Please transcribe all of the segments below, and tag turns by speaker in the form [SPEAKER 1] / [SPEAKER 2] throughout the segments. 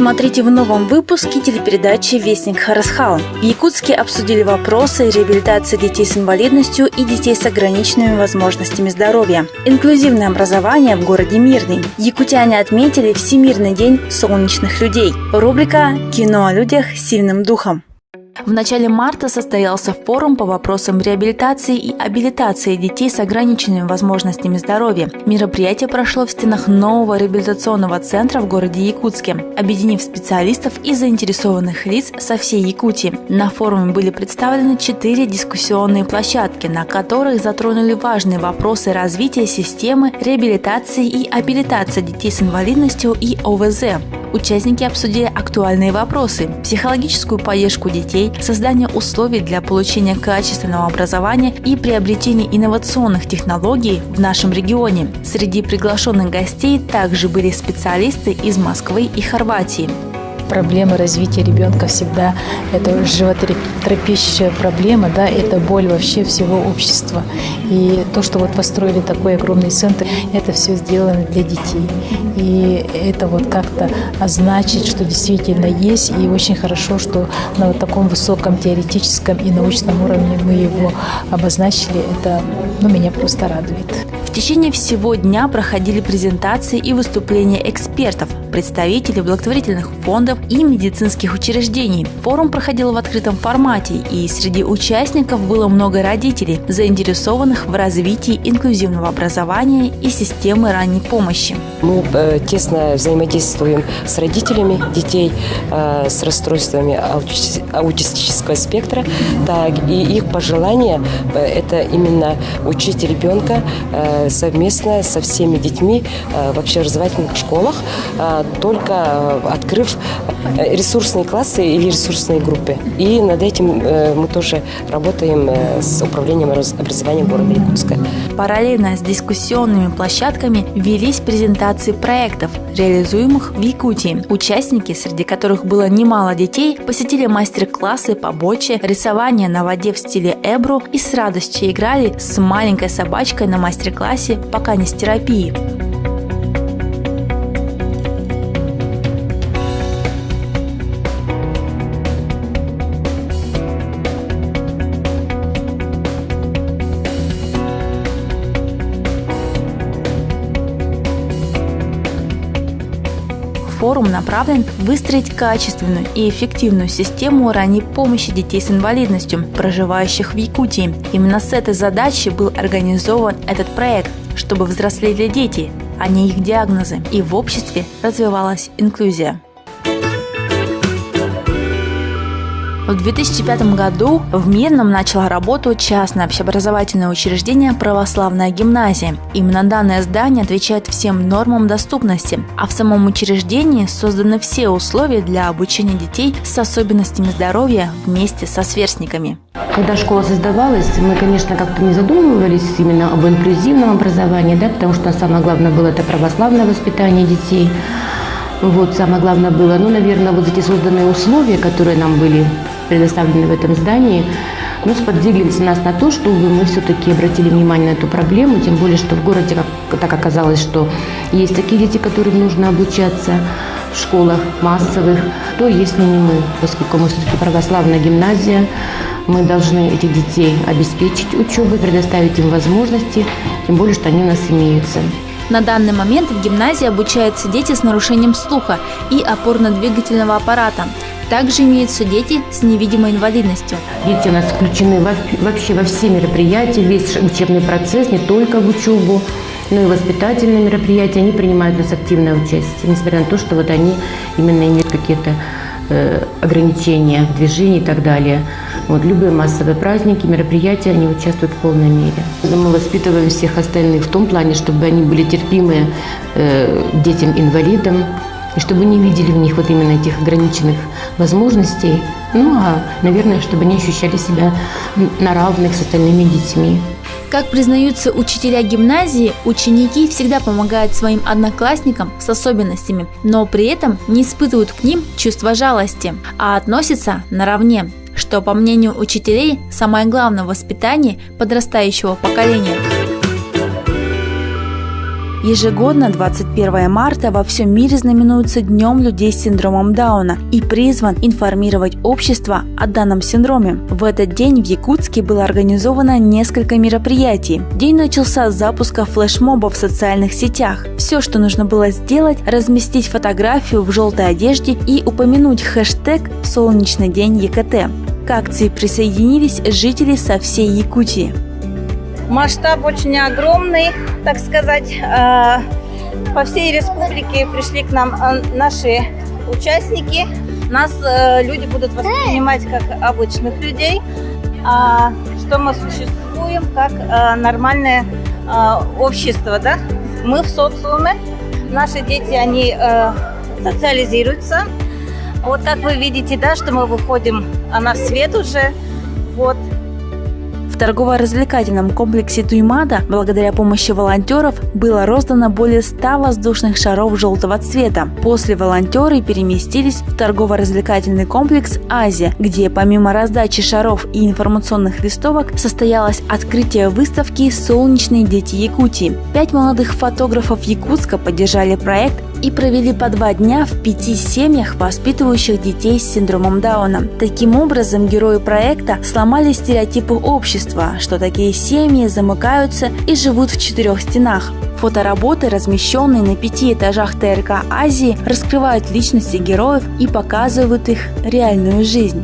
[SPEAKER 1] Смотрите в новом выпуске телепередачи «Вестник Харасхал». В Якутске обсудили вопросы реабилитации детей с инвалидностью и детей с ограниченными возможностями здоровья. Инклюзивное образование в городе Мирный. Якутяне отметили Всемирный день солнечных людей. Рубрика «Кино о людях с сильным духом». В начале марта состоялся форум по вопросам реабилитации и абилитации детей с ограниченными возможностями здоровья. Мероприятие прошло в стенах нового реабилитационного центра в городе Якутске, объединив специалистов и заинтересованных лиц со всей Якутии. На форуме были представлены 4 дискуссионные площадки, на которых затронули важные вопросы развития системы реабилитации и абилитации детей с инвалидностью и ОВЗ. Участники обсудили актуальные вопросы: психологическую поддержку детей, создание условий для получения качественного образования и приобретения инновационных технологий в нашем регионе. Среди приглашенных гостей также были специалисты из Москвы и Хорватии.
[SPEAKER 2] Проблема развития ребенка всегда это животрепещущая проблема, да, это боль вообще всего общества. И то, что вот построили такой огромный центр, это все сделано для детей. И это вот как-то означить, что действительно есть, и очень хорошо, что на вот таком высоком теоретическом и научном уровне мы его обозначили. Это, меня просто радует.
[SPEAKER 1] В течение всего дня проходили презентации и выступления экспертов, представителей благотворительных фондов и медицинских учреждений. Форум проходил в открытом формате, и среди участников было много родителей, заинтересованных в развитии инклюзивного образования и системы ранней помощи.
[SPEAKER 3] Мы тесно взаимодействуем с родителями детей с расстройствами аутистического спектра, и их пожелание – это именно учить ребенка совместно со всеми детьми в общеобразовательных школах, только открыв ресурсные классы или ресурсные группы. И над этим мы тоже работаем с управлением образования города Якутска.
[SPEAKER 1] Параллельно с дискуссионными площадками велись презентации проектов, реализуемых в Якутии. Участники, среди которых было немало детей, посетили мастер-классы по боче, рисование на воде в стиле эбру и с радостью играли с маленькой собачкой на мастер-классе по канистерапии. Форум направлен выстроить качественную и эффективную систему ранней помощи детей с инвалидностью, проживающих в Якутии. Именно с этой задачей был организован этот проект, чтобы взрослели дети, а не их диагнозы, и в обществе развивалась инклюзия. В 2005 году в Мирном начало работу частное общеобразовательное учреждение «Православная гимназия». Именно данное здание отвечает всем нормам доступности, а в самом учреждении созданы все условия для обучения детей с особенностями здоровья вместе со сверстниками.
[SPEAKER 4] Когда школа создавалась, мы, конечно, как-то не задумывались именно об инклюзивном образовании, потому что самое главное было это православное воспитание детей. Самое главное было, наверное, эти созданные условия, которые нам были предоставлены в этом здании, сподвигли нас на то, чтобы мы все-таки обратили внимание на эту проблему, тем более, что в городе так оказалось, что есть такие дети, которым нужно обучаться в школах массовых, то есть не мы, поскольку мы все-таки православная гимназия, мы должны этих детей обеспечить учебой, предоставить им возможности, тем более, что они у нас имеются.
[SPEAKER 1] На данный момент в гимназии обучаются дети с нарушением слуха и опорно-двигательного аппарата. Также имеются дети с невидимой инвалидностью.
[SPEAKER 4] Дети у нас включены вообще во все мероприятия, весь учебный процесс, не только в учебу, но и воспитательные мероприятия. Они принимают у нас активное участие, несмотря на то, что они именно имеют какие-то ограничения в движении и так далее. Любые массовые праздники, мероприятия, они участвуют в полной мере. Мы воспитываем всех остальных в том плане, чтобы они были терпимы детям-инвалидам, и чтобы не видели в них именно этих ограниченных возможностей, наверное, чтобы они ощущали себя на равных с остальными детьми.
[SPEAKER 1] Как признаются учителя гимназии, ученики всегда помогают своим одноклассникам с особенностями, но при этом не испытывают к ним чувства жалости, а относятся наравне, что, по мнению учителей, самое главное в воспитании подрастающего поколения. Ежегодно 21 марта во всем мире знаменуется Днем людей с синдромом Дауна и призван информировать общество о данном синдроме. В этот день в Якутске было организовано несколько мероприятий. День начался с запуска флешмоба в социальных сетях. Все, что нужно было сделать, разместить фотографию в желтой одежде и упомянуть хэштег «Солнечный день ЕКТ». К акции присоединились жители со всей Якутии.
[SPEAKER 5] Масштаб очень огромный, так сказать. По всей республике пришли к нам наши участники. Нас люди будут воспринимать как обычных людей, что мы существуем как нормальное общество, да? Мы в социуме, наши дети, они социализируются. Вот как вы видите, да, что мы выходим на свет уже, вот.
[SPEAKER 1] В торгово-развлекательном комплексе Туймада благодаря помощи волонтеров было роздано более 100 воздушных шаров желтого цвета. После волонтеры переместились в торгово-развлекательный комплекс «Азия», где помимо раздачи шаров и информационных листовок состоялось открытие выставки «Солнечные дети Якутии». 5 молодых фотографов Якутска поддержали проект и провели по 2 дня в 5 семьях, воспитывающих детей с синдромом Дауна. Таким образом, герои проекта сломали стереотипы общества, что такие семьи замыкаются и живут в 4 стенах. Фотоработы, размещенные на 5 этажах ТРК Азии, раскрывают личности героев и показывают их реальную жизнь.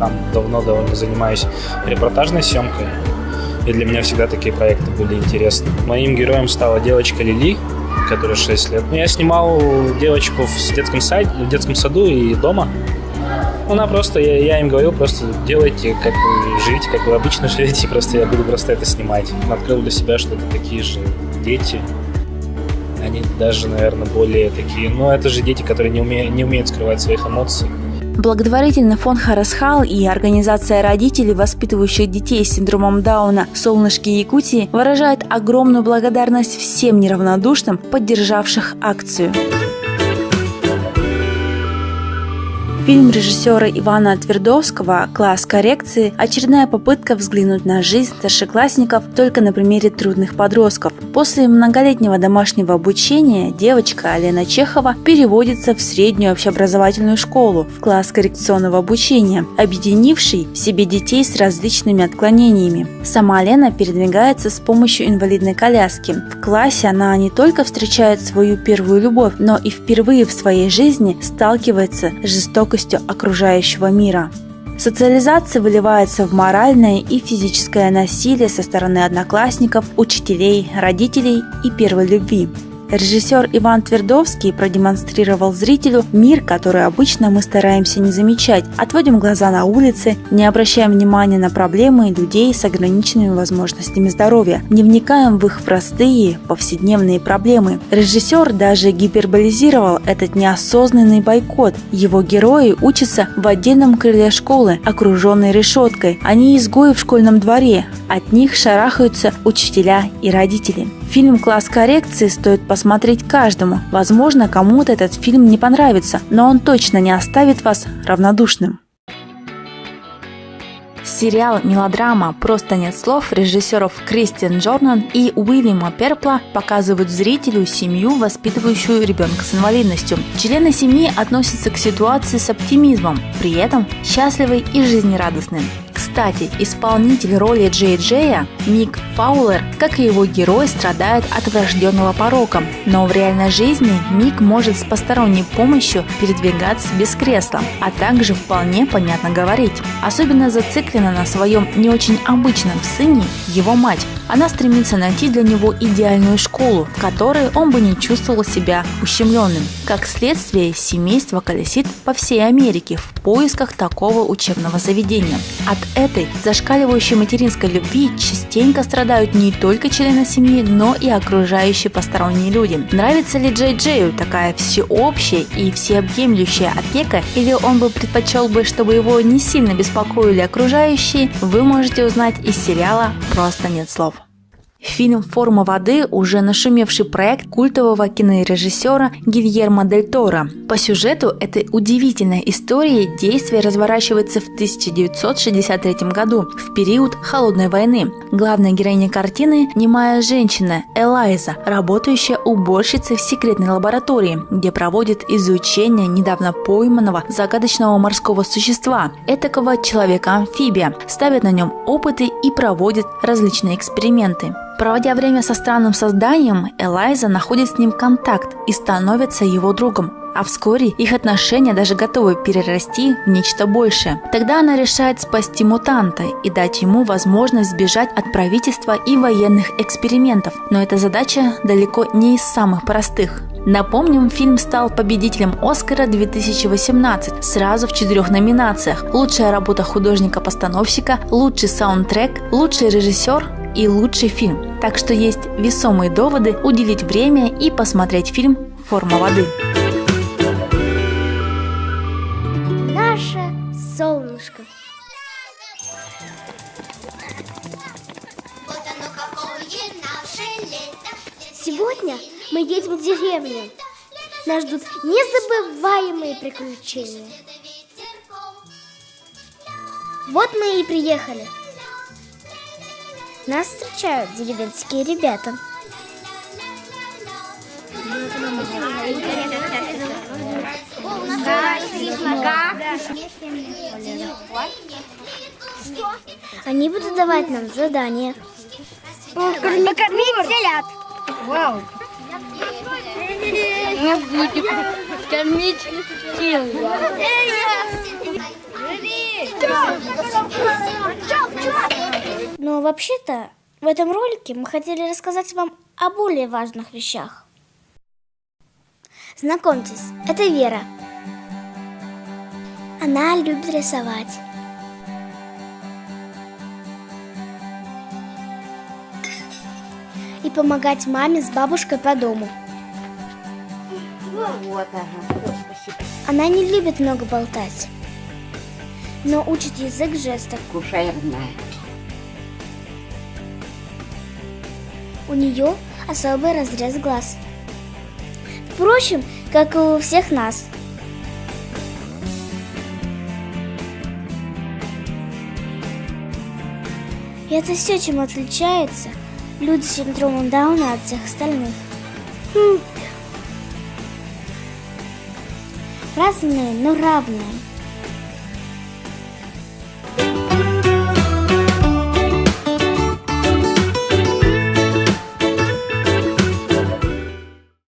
[SPEAKER 6] Там давно довольно занимаюсь репортажной съемкой, и для меня всегда такие проекты были интересны. Моим героем стала девочка Лили, которой 6 лет. Я снимал девочку в детском саду и дома. Она просто, я им говорил, просто делайте, как вы живите, как вы обычно живете, просто я буду просто это снимать. Открыл для себя, что это такие же дети. Они даже, наверное, более такие, это же дети, которые не умеют скрывать своих эмоций.
[SPEAKER 1] Благотворительный фонд Харасхал и организация родителей, воспитывающих детей с синдромом Дауна «Солнышки Якутии» выражают огромную благодарность всем неравнодушным, поддержавших акцию. Фильм режиссера Ивана Твердовского «Класс коррекции» – очередная попытка взглянуть на жизнь старшеклассников только на примере трудных подростков. После многолетнего домашнего обучения девочка Лена Чехова переводится в среднюю общеобразовательную школу, в класс коррекционного обучения, объединивший в себе детей с различными отклонениями. Сама Лена передвигается с помощью инвалидной коляски. В классе она не только встречает свою первую любовь, но и впервые в своей жизни сталкивается с жестокостью окружающего мира. Социализация выливается в моральное и физическое насилие со стороны одноклассников, учителей, родителей и первой любви. Режиссер Иван Твердовский продемонстрировал зрителю мир, который обычно мы стараемся не замечать, отводим глаза на улице, не обращаем внимания на проблемы людей с ограниченными возможностями здоровья, не вникаем в их простые повседневные проблемы. Режиссер даже гиперболизировал этот неосознанный бойкот. Его герои учатся в отдельном крыле школы, окруженной решеткой. Они изгои в школьном дворе, от них шарахаются учителя и родители. Фильм «Класс коррекции» стоит посмотреть каждому. Возможно, кому-то этот фильм не понравится, но он точно не оставит вас равнодушным. Сериал «Мелодрама. Просто нет слов» режиссеров Кристиан Джордан и Уильяма Перпла показывают зрителю семью, воспитывающую ребенка с инвалидностью. Члены семьи относятся к ситуации с оптимизмом, при этом счастливы и жизнерадостны. Кстати, исполнитель роли Джей Джея, Мик Фаулер, как и его герой, страдает от врожденного порока, но в реальной жизни Мик может с посторонней помощью передвигаться без кресла, а также вполне понятно говорить. Особенно зациклена на своем не очень обычном сыне его мать. Она стремится найти для него идеальную школу, в которой он бы не чувствовал себя ущемленным. Как следствие, семейство колесит по всей Америке в поисках такого учебного заведения. От этой зашкаливающей материнской любви частенько страдают не только члены семьи, но и окружающие посторонние люди. Нравится ли Джей Джею такая всеобщая и всеобъемлющая опека, или он бы предпочел бы, чтобы его не сильно беспокоили окружающие, вы можете узнать из сериала «Просто нет слов». Фильм «Форма воды» уже нашумевший проект культового кинорежиссера Гильермо дель Торо. По сюжету этой удивительной истории действие разворачивается в 1963 году, в период Холодной войны. Главная героиня картины – немая женщина Элайза, работающая уборщицей в секретной лаборатории, где проводит изучение недавно пойманного загадочного морского существа, этакого человека-амфибия, ставит на нем опыты и проводит различные эксперименты. Проводя время со странным созданием, Элайза находит с ним контакт и становится его другом. А вскоре их отношения даже готовы перерасти в нечто большее. Тогда она решает спасти мутанта и дать ему возможность сбежать от правительства и военных экспериментов. Но эта задача далеко не из самых простых. Напомним, фильм стал победителем Оскара 2018 сразу в 4 номинациях: лучшая работа художника-постановщика, лучший саундтрек, лучший режиссер и лучший фильм. Так что есть весомые доводы уделить время и посмотреть фильм «Форма воды».
[SPEAKER 7] Наше солнышко. Сегодня мы едем в деревню. Нас ждут незабываемые приключения. Вот мы и приехали. Нас встречают деревенские ребята. Они будут давать нам задания. Покормить телят. Вау. Мы будем кормить телят. Но вообще-то в этом ролике мы хотели рассказать вам о более важных вещах. Знакомьтесь, это Вера. Она любит рисовать. И помогать маме с бабушкой по дому. Она не любит много болтать, но учит язык жестов. У нее особый разрез глаз. Впрочем, как и у всех нас. И это все, чем отличаются люди с синдромом Дауна от всех остальных. Разные, но равные.